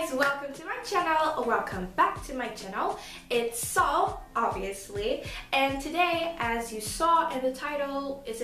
guys, welcome to my channel, or welcome back to my channel. It's Saul, obviously, and today, as you saw in the title, it's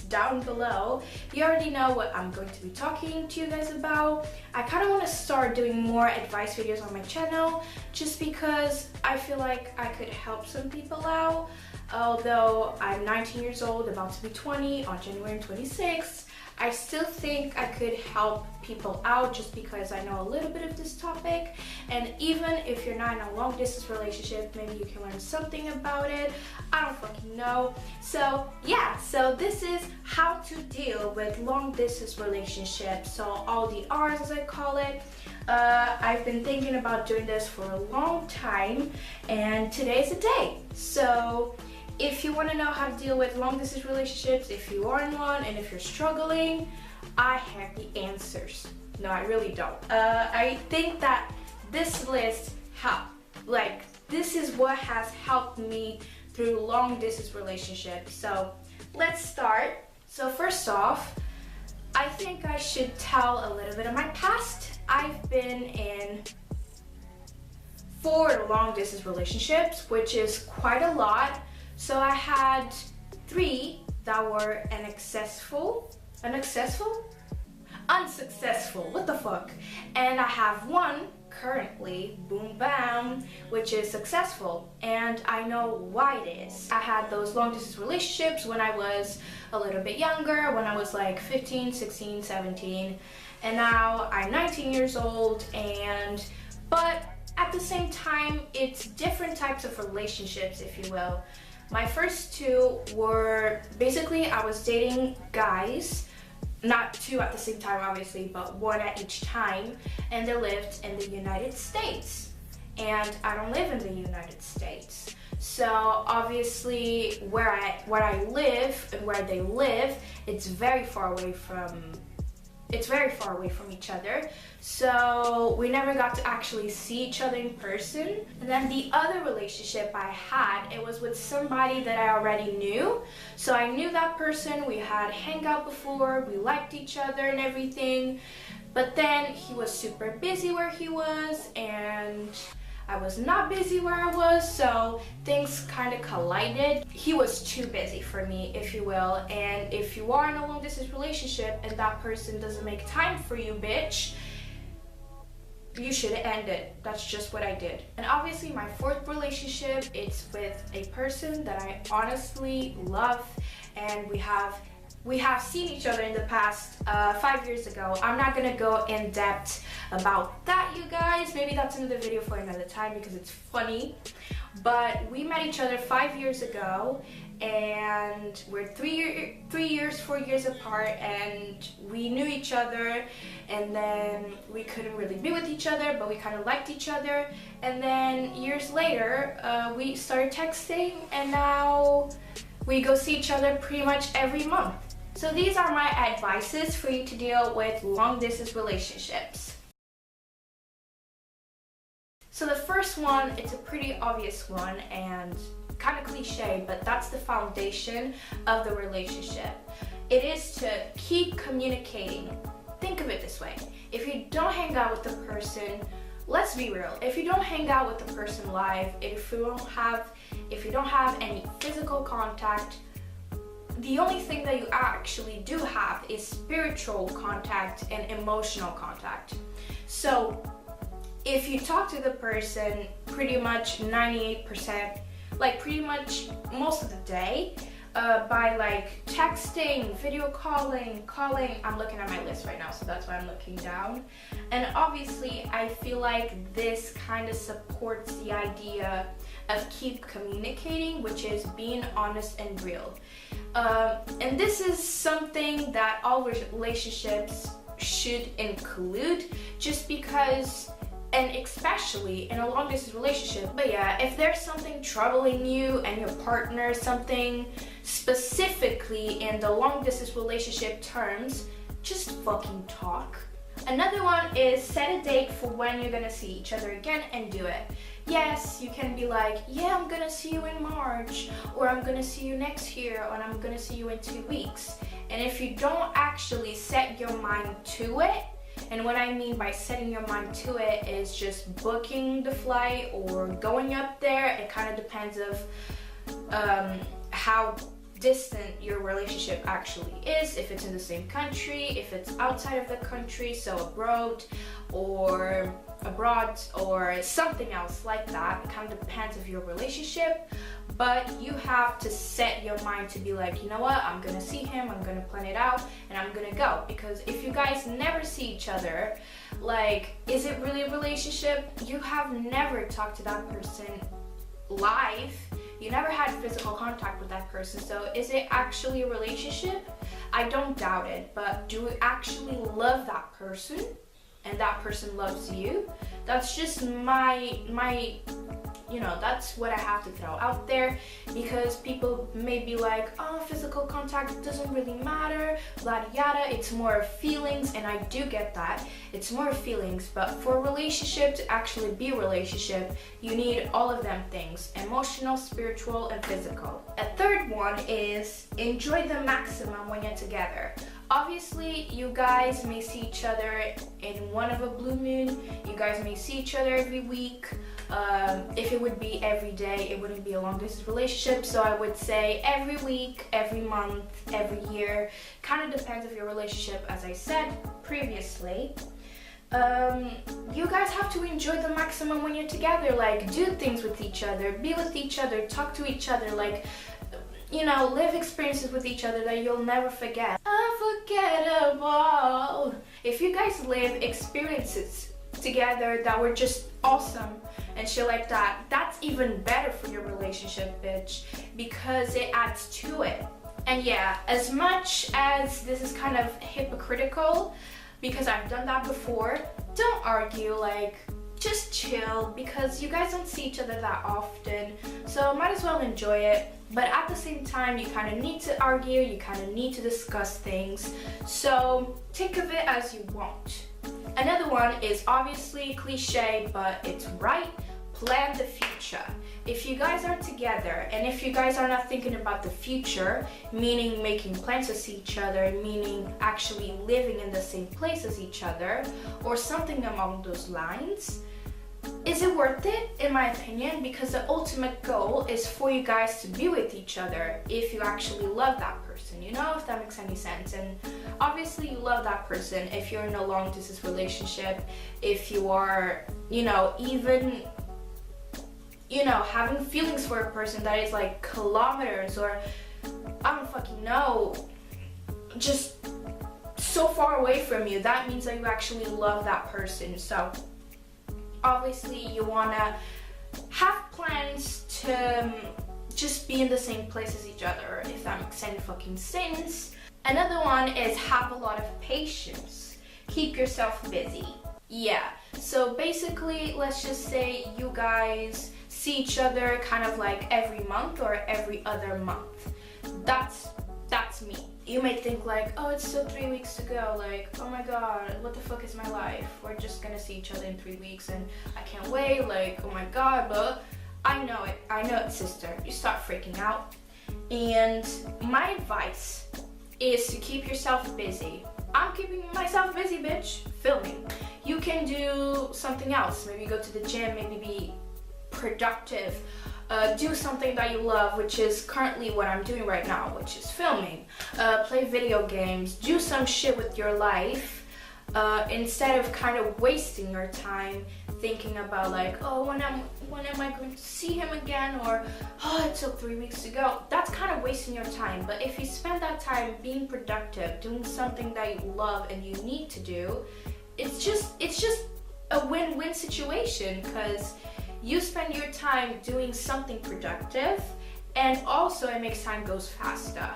down below. You already know what I'm going to be talking to you guys about. I kind of want to start doing more advice videos on my channel just because I feel like I could help some people out. Although I'm 19 years old, about to be 20 on January 26th, I still think I could help people out just because I know a little bit of this topic. And even if you're not in a long distance relationship, maybe you can learn something about it. I don't fucking know. So yeah, so this is how to deal with long distance relationships. So LDR'S, as I call it. I've been thinking about doing this for a long time, and today's the day. So if you want to know how to deal with long distance relationships, if you are in one and if you're struggling, I have the answers. No, I really don't. I think that this list this is what has helped me through long distance relationships. So let's start. So first off, I think I should tell a little bit of my past. I've been in 4 long distance relationships, which is quite a lot. So I had 3 that were unsuccessful, what the fuck? And I have 1 currently, boom bam, which is successful, and I know why it is. I had those long distance relationships when I was a little bit younger, when I was like 15, 16, 17, and now I'm 19 years old, but at the same time, it's different types of relationships, if you will. My first 2 were basically I was dating guys, not 2 at the same time obviously, but 1 at each time, and they lived in the United States. And I don't live in the United States. So obviously where I live and where they live, it's very far away from each other, so we never got to actually see each other in person. And then the other relationship I had, it was with somebody that I already knew. So I knew that person, we had hang out before, we liked each other and everything, but then he was super busy where he was and I was not busy where I was, so things kind of collided. He was too busy for me, if you will, and if you are in a long distance relationship and that person doesn't make time for you, bitch, you should end it. That's just what I did. And obviously my 4th relationship, it's with a person that I honestly love, and we have seen each other in the past 5 years ago. I'm not gonna go in depth about that, you guys. Maybe that's another video for another time because it's funny. But we met each other 5 years ago, and we're 4 years apart, and we knew each other, and then we couldn't really be with each other, but we kind of liked each other. And then years later, we started texting, and now we go see each other pretty much every month. So these are my advices for you to deal with long distance relationships. So the first one, it's a pretty obvious one and kind of cliche, but that's the foundation of the relationship. It is to keep communicating. Think of it this way. If you don't hang out with the person, let's be real, if you don't hang out with the person live, if you don't have any physical contact, the only thing that you actually do have is spiritual contact and emotional contact. So if you talk to the person pretty much 98%, like pretty much most of the day, by like texting, video calling, I'm looking at my list right now, so that's why I'm looking down. And obviously I feel like this kind of supports the idea of keep communicating, which is being honest and real. And this is something that all relationships should include, just because, and especially in a long distance relationship. But yeah, if there's something troubling you and your partner, something specifically in the long distance relationship terms, just fucking talk. Another one is set a date for when you're gonna see each other again and do it. Yes, you can be like, yeah, I'm gonna see you in March, or I'm gonna see you next year, or I'm gonna see you in 2 weeks. And if you don't actually set your mind to it, And what I mean by setting your mind to it is just booking the flight or going up there. It kind of depends of how distant your relationship actually is, if it's in the same country, if it's outside of the country, so abroad or something else like that. It kind of depends of your relationship, but you have to set your mind to be like, you know what, I'm gonna see him, I'm gonna plan it out, and I'm gonna go. Because if you guys never see each other, like, is it really a relationship? You have never talked to that person live. You never had physical contact with that person, so is it actually a relationship? I don't doubt it, but do you actually love that person and that person loves you? That's just that's what I have to throw out there, because people may be like, oh, physical contact doesn't really matter, yada yada, it's more feelings, and I do get that, it's more feelings, but for a relationship to actually be a relationship, you need all of them things: emotional, spiritual, and physical. A third one is enjoy the maximum when you're together. Obviously, you guys may see each other in one of a blue moon, you guys may see each other every week. If it would be every day, it wouldn't be a long distance relationship, so I would say every week, every month, every year. Kind of depends of your relationship, as I said previously. You guys have to enjoy the maximum when you're together, like do things with each other, be with each other, talk to each other, like, live experiences with each other that you'll never forget. Unforgettable. If you guys live experiences together that were just awesome and shit like that, that's even better for your relationship, bitch, because it adds to it. And yeah, as much as this is kind of hypocritical, because I've done that before, don't argue, like, just chill, because you guys don't see each other that often, so might as well enjoy it. But at the same time, you kind of need to argue, you kind of need to discuss things, so think of it as you want. Another one is obviously cliche, but it's right: plan the future. If you guys are together, and if you guys are not thinking about the future, meaning making plans to see each other, meaning actually living in the same place as each other, or something along those lines, is it worth it? In my opinion, because the ultimate goal is for you guys to be with each other if you actually love that person, if that makes any sense. And obviously you love that person if you're in a long distance relationship, if you are, even having feelings for a person that is like kilometers, or I don't fucking know, just so far away from you, that means that you actually love that person. So obviously you want to have plans to just be in the same place as each other, if that makes any fucking sense. Another one is have a lot of patience. Keep yourself busy. Yeah, so basically, let's just say you guys see each other kind of like every month or every other month. That's me. You may think like, oh, it's still 3 weeks to go, like, oh my god, what the fuck is my life? We're just gonna see each other in 3 weeks and I can't wait, like, oh my god, but I know it, sister. You start freaking out. And my advice is to keep yourself busy. I'm keeping myself busy, bitch, filming. You can do something else, maybe go to the gym, maybe be productive, do something that you love, which is currently what I'm doing right now, which is filming, play video games, do some shit with your life, instead of kind of wasting your time thinking about like, oh, when am I going to see him again, or oh, it took 3 weeks to go. That's kind of wasting your time. But if you spend that time being productive, doing something that you love and you need to do, it's just a win-win situation, because you spend your time doing something productive, and also it makes time goes faster.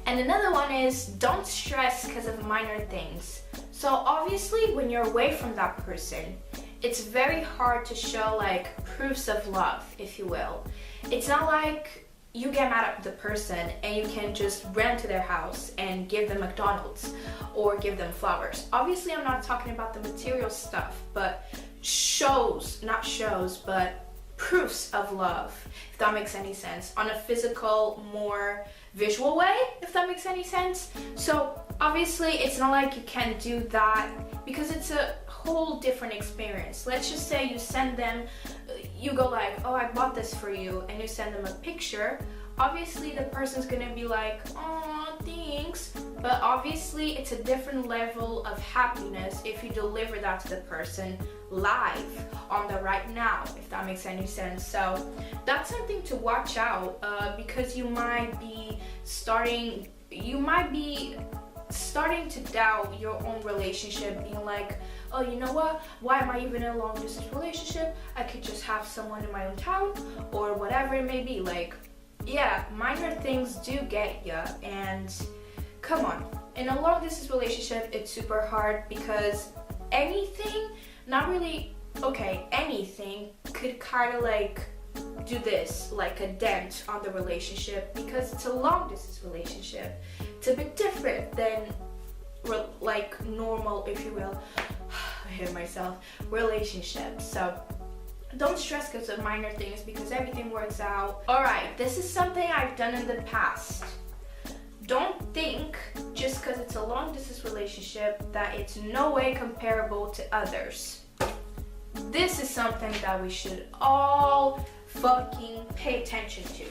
And another one is don't stress because of minor things. So obviously when you're away from that person, it's very hard to show like proofs of love, if you will. It's not like you get mad at the person and you can just run to their house and give them McDonald's or give them flowers. Obviously I'm not talking about the material stuff, but proofs of love, if that makes any sense, on a physical, more visual way, if that makes any sense. So obviously it's not like you can do that because it's a whole different experience. Let's just say you send them, you go like, oh, I bought this for you, and you send them a picture. Obviously the person's gonna be like, oh, thanks, but obviously it's a different level of happiness if you deliver that to the person live on the right now, if that makes any sense. So that's something to watch out, because you might be starting to doubt your own relationship, being like, oh, you know what, why am I even in a long distance relationship? I could just have someone in my own town, or whatever it may be. Like, yeah, minor things do get ya, and come on, in a long distance relationship it's super hard because anything, not really, okay, anything could kind of like do this, like a dent on the relationship, because it's a long distance relationship. It's a bit different than like normal, if you will, I hit myself, relationships. So don't stress because of minor things, because everything works out. Alright, this is something I've done in the past. Don't think just because it's a long distance relationship that it's no way comparable to others. This is something that we should all fucking pay attention to.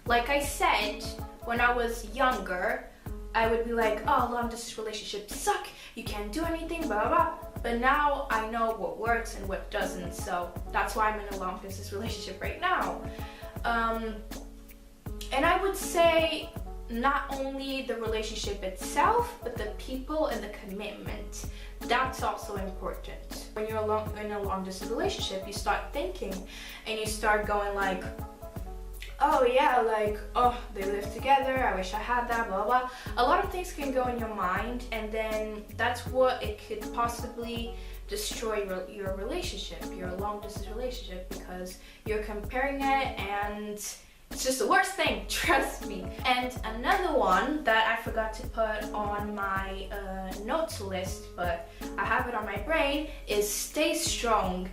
Like I said, when I was younger, I would be like, oh, long distance relationships suck, you can't do anything, blah, blah, blah. But now I know what works and what doesn't, so that's why I'm in a long distance relationship right now. And I would say not only the relationship itself, but the people and the commitment. That's also important. When you're in a long distance relationship, you start thinking and you start going like, oh yeah, like, oh, they live together, I wish I had that, blah, blah. A lot of things can go in your mind, and then that's what it could possibly destroy your relationship, your long distance relationship, because you're comparing it, and it's just the worst thing, trust me. And another one that I forgot to put on my notes list, but I have it on my brain, is stay strong.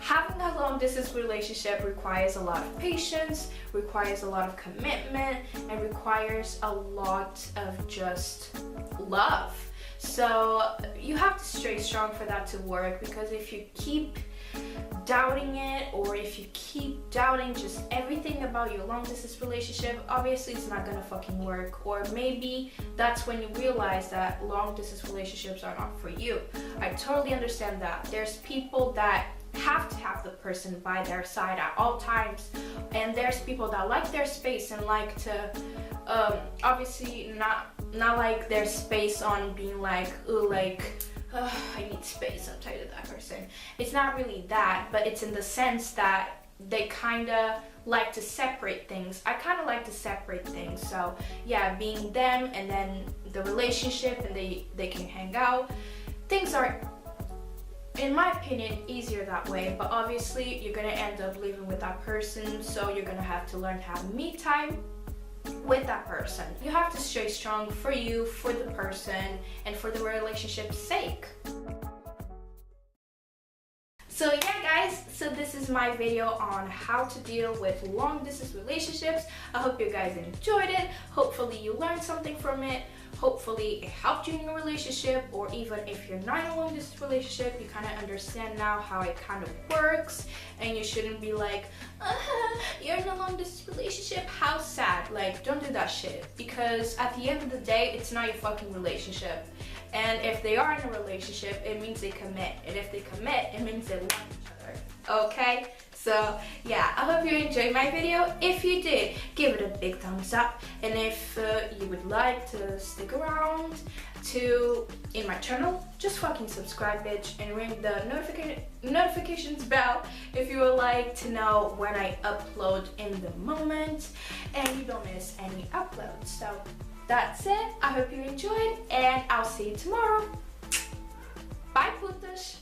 Having a long distance relationship requires a lot of patience, requires a lot of commitment, and requires a lot of just love. So you have to stay strong for that to work, because if you keep doubting it, or if you keep doubting just everything about your long distance relationship, obviously it's not gonna fucking work. Or maybe that's when you realize that long distance relationships are not for you. I totally understand that. There's people that have to have the person by their side at all times, and there's people that like their space and like to obviously not like their space on being like, ooh, like, I need space, I'm tired of that person. It's not really that, but it's in the sense that they kind of like to separate things. I kind of like to separate things. So yeah, being them and then the relationship, and they can hang out. Things are, in my opinion, easier that way, but obviously you're gonna end up living with that person, so you're gonna have to learn to have me time with that person. You have to stay strong for you, for the person, and for the relationship's sake. So yeah guys, so this is my video on how to deal with long distance relationships. I hope you guys enjoyed it. Hopefully you learned something from it. Hopefully it helped you in your relationship, or even if you're not in a long distance relationship, you kind of understand now how it kind of works, and you shouldn't be like, you're in a long distance relationship, how sad. Like, don't do that shit, because at the end of the day, it's not your fucking relationship. And if they are in a relationship, it means they commit, and if they commit, it means they love each other. Okay? So yeah, I hope you enjoyed my video. If you did, give it a big thumbs up, and if you would like to stick around in my channel, just fucking subscribe, bitch, and ring the notifications bell if you would like to know when I upload in the moment and you don't miss any uploads. So that's it. I hope you enjoyed, and I'll see you tomorrow. Bye, putas.